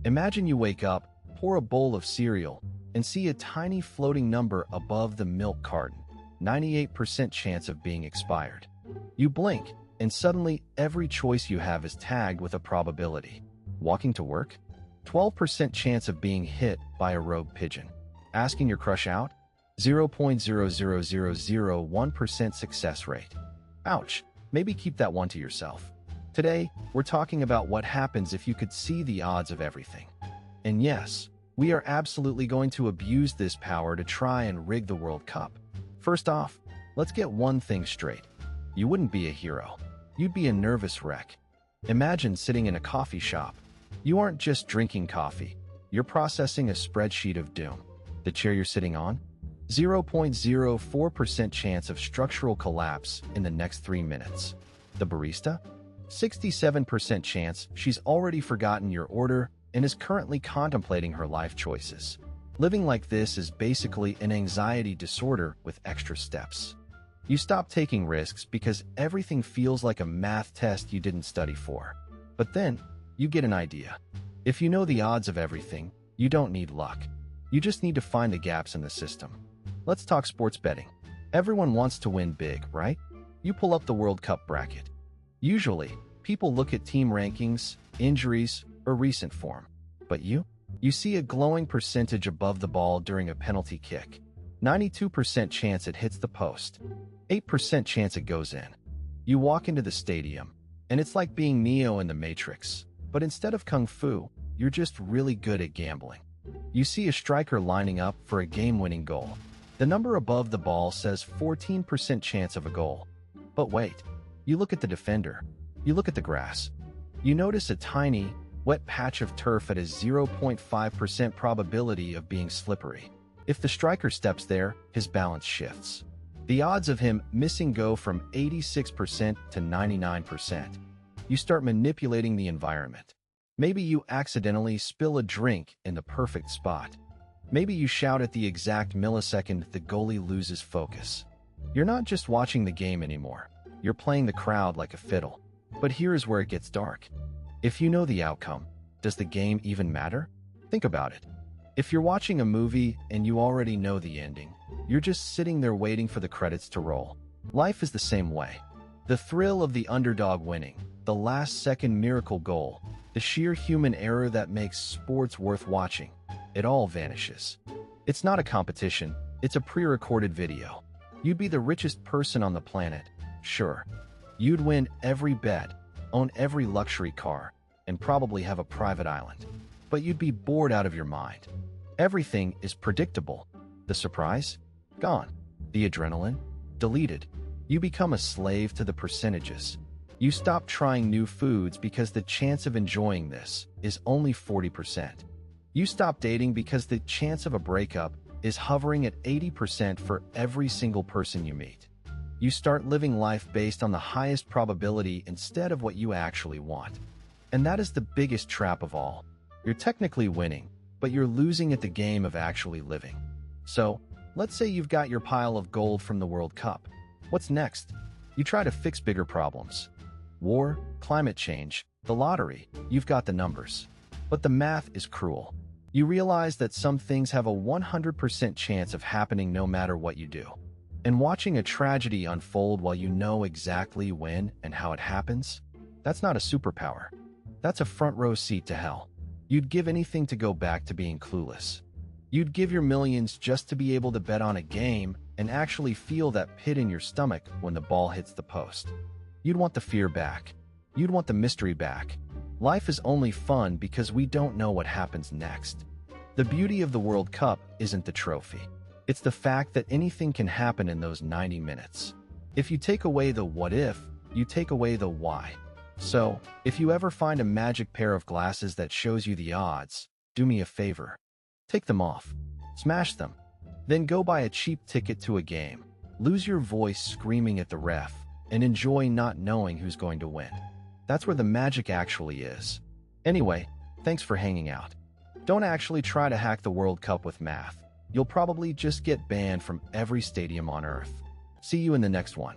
Imagine you wake up, pour a bowl of cereal, and see a tiny floating number above the milk carton, 98% chance of being expired. You blink, and suddenly every choice you have is tagged with a probability. Walking to work? 12% chance of being hit by a rogue pigeon. Asking your crush out? 0.00001% success rate. Ouch, maybe keep that one to yourself. Today, we're talking about what happens if you could see the odds of everything. And yes, we are absolutely going to abuse this power to try and rig the World Cup. First off, let's get one thing straight. You wouldn't be a hero. You'd be a nervous wreck. Imagine sitting in a coffee shop. You aren't just drinking coffee. You're processing a spreadsheet of doom. The chair you're sitting on? 0.04% chance of structural collapse in the next 3 minutes. The barista? 67% chance she's already forgotten your order and is currently contemplating her life choices. Living like this is basically an anxiety disorder with extra steps. You stop taking risks because everything feels like a math test you didn't study for. But then, you get an idea. If you know the odds of everything, you don't need luck. You just need to find the gaps in the system. Let's talk sports betting. Everyone wants to win big, right? You pull up the World Cup bracket. Usually, people look at team rankings, injuries, or recent form. But you see a glowing percentage above the ball during a penalty kick. 92% chance it hits the post. 8% chance it goes in. You walk into the stadium, and it's like being Neo in the Matrix. But instead of Kung Fu, you're just really good at gambling. You see a striker lining up for a game-winning goal. The number above the ball says 14% chance of a goal. But wait, you look at the defender. You look at the grass. You notice a tiny, wet patch of turf at a 0.5% probability of being slippery. If the striker steps there, his balance shifts. The odds of him missing go from 86% to 99%. You start manipulating the environment. Maybe you accidentally spill a drink in the perfect spot. Maybe you shout at the exact millisecond the goalie loses focus. You're not just watching the game anymore. You're playing the crowd like a fiddle. But here's where it gets dark. If you know the outcome, does the game even matter? Think about it. If you're watching a movie and you already know the ending, you're just sitting there waiting for the credits to roll. Life is the same way. The thrill of the underdog winning, the last-second miracle goal, the sheer human error that makes sports worth watching, it all vanishes. It's not a competition, it's a pre-recorded video. You'd be the richest person on the planet, sure. You'd win every bet, own every luxury car, and probably have a private island. But you'd be bored out of your mind. Everything is predictable. The surprise? Gone. The adrenaline? Deleted. You become a slave to the percentages. You stop trying new foods because the chance of enjoying this is only 40%. You stop dating because the chance of a breakup is hovering at 80% for every single person you meet. You start living life based on the highest probability instead of what you actually want. And that is the biggest trap of all. You're technically winning, but you're losing at the game of actually living. So, let's say you've got your pile of gold from the World Cup. What's next? You try to fix bigger problems. War, climate change, the lottery, you've got the numbers. But the math is cruel. You realize that some things have a 100% chance of happening no matter what you do. And watching a tragedy unfold while you know exactly when and how it happens, that's not a superpower. That's a front row seat to hell. You'd give anything to go back to being clueless. You'd give your millions just to be able to bet on a game and actually feel that pit in your stomach when the ball hits the post. You'd want the fear back. You'd want the mystery back. Life is only fun because we don't know what happens next. The beauty of the World Cup isn't the trophy. It's the fact that anything can happen in those 90 minutes. If you take away the what if, you take away the why. So, if you ever find a magic pair of glasses that shows you the odds, do me a favor. Take them off. Smash them. Then go buy a cheap ticket to a game. Lose your voice screaming at the ref, and enjoy not knowing who's going to win. That's where the magic actually is. Anyway, thanks for hanging out. Don't actually try to hack the World Cup with math. You'll probably just get banned from every stadium on Earth. See you in the next one.